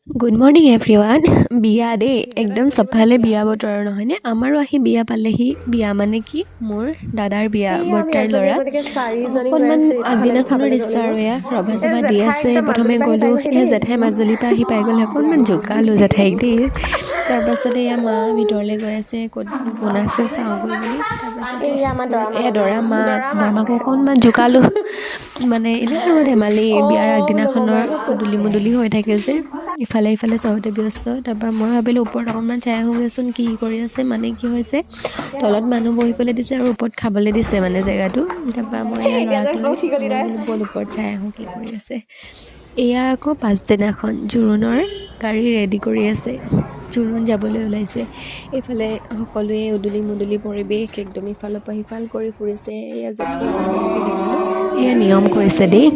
Good morning everyone. বিয়া দেই, একদম চবফালে বিয়া বতৰ নহয়নে? আমাৰো আহি বিয়া পালেহি। বিয়া মানে কি, মোৰ দাদাৰ বিয়া, বৰ্তাৰ ল'ৰা। অকণমান আগদিনাখনৰ দৃশ্য আৰু এয়া ৰভা চভা দি আছে। প্ৰথমে গ'লোঁ, এয়া জেঠাই মাজুলীৰ পৰা আহি পাই গ'লে অকণমান জোকালোঁ জেঠাইক দেই। তাৰপাছতে এয়া মা ভিতৰলৈ গৈ আছে, ক'ত কোন আছে চাওঁগৈ বুলি। তাৰপাছতে এয়া দৰা মাকো অকণমান জোকালোঁ। মানে এনেই আৰু ধেমালি, বিয়াৰ আগদিনাখনৰ উদুলি মুদুলি হৈ থাকে যে, ইফালে ইফালে চবতে ব্যস্ত। তাৰপৰা মই ভাবিলোঁ ওপৰত অকণমান চাই আহোঁগৈচোন কি কৰি আছে। মানে কি হৈছে, তলত মানুহ বহিবলৈ দিছে আৰু ওপৰত খাবলৈ দিছে মানে জেগাটো। তাৰপৰা মই এয়া ল'ৰাক লৈ বল ওপৰত চাই আহোঁ কি কৰি আছে। এয়া আকৌ পাছদিনাখন জোৰোণৰ গাড়ী ৰেডি কৰি আছে, জোৰোণ যাবলৈ ওলাইছে। এইফালে সকলোৱে উদুলি মুদুলি পৰিৱেশ, একদম ইফালৰ পৰা সিফাল কৰি ফুৰিছে। এয়া জেঠু মানুহকে দেখালোঁ, এয়া নিয়ম কৰিছে দেই।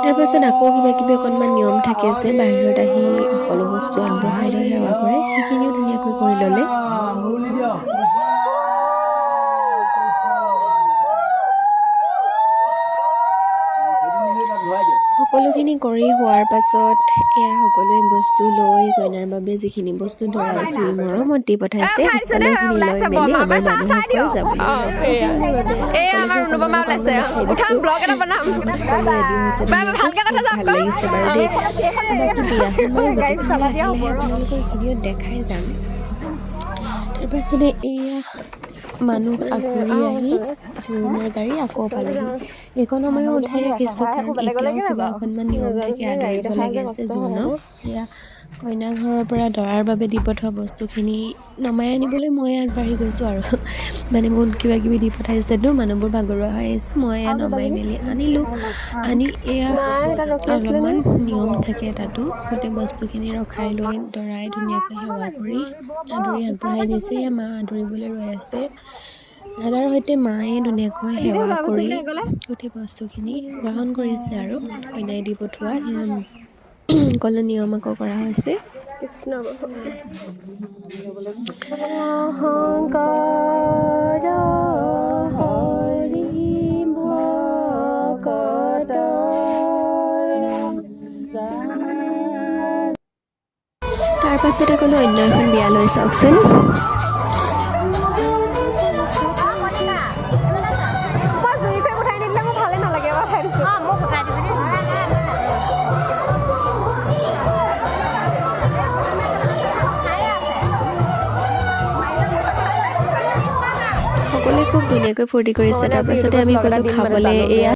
তাৰপাছত আকৌ কিবা কিবি অকণমান নিয়ম থাকে যে, বাহিৰত আহি সকলো বস্তু আগবঢ়াই লৈ সেৱা কৰে, সেইখিনিও ধুনীয়াকৈ কৰি ল'লে। সকলোখিনি কৰি হোৱাৰ পাছত এয়া সকলোৱে বস্তু লৈ কইনাৰ বাবে যিখিনি বস্তু দৰাই চুই মৰমত দি পঠাইছে, সকলোখিনি লৈ মেলি আমাৰ মানুহসকল যাবলৈ ওলাইছে। ৰেডি হৈছে, ভাল লাগিছে বাৰু দেই। বাকী বিয়াখন বাৰু আপোনালোকৰ ভিডিঅ'ত দেখাই যাম। তাৰপাছতে এয়া মানুহ আগুৰি আহি জোৰোণৰ গাড়ী আকৌ পালেহি। এইকণ সময়ো উঠাই ৰাখিছোঁ, কাৰণ এতিয়াও কিবা অকণমান নিয়ম থাকে, আদৰিব লাগে আছে জোৰোণক। এয়া কইনা ঘৰৰ পৰা দৰাৰ বাবে দি পঠোৱা বস্তুখিনি নমাই আনিবলৈ মই আগবাঢ়ি গৈছোঁ আৰু। মানে বহুত কিবা কিবি দি পঠাইছেতো, মানুহবোৰ ভাগৰুৱা হৈ আহিছে। মই এয়া নমাই মেলি আনিলোঁ। আনি এয়া অলপমান নিয়ম থাকে তাতো, গোটেই বস্তুখিনি ৰখাই লৈ দৰাই ধুনীয়াকৈ সেৱা কৰি আদৰি আগবঢ়াই নিছে। এয়া মা আদৰিবলৈ ৰৈ আছে। দাদাৰ সৈতে মায়ে ধুনীয়াকৈ সেৱা কৰি গোটেই বস্তুখিনি গ্ৰহণ কৰিছে আৰু কইনাই দি পঠোৱা সকলো নিয়ম আকৌ কৰা হৈছে। তাৰ পাছতে ক'লো অন্য এখন বিয়ালৈ চাওকচোন। সকলোৱে খুব ধুনীয়াকৈ ফূৰ্তি কৰিছে। তাৰপাছতে আমি গ'লোঁ খাবলৈ। এয়া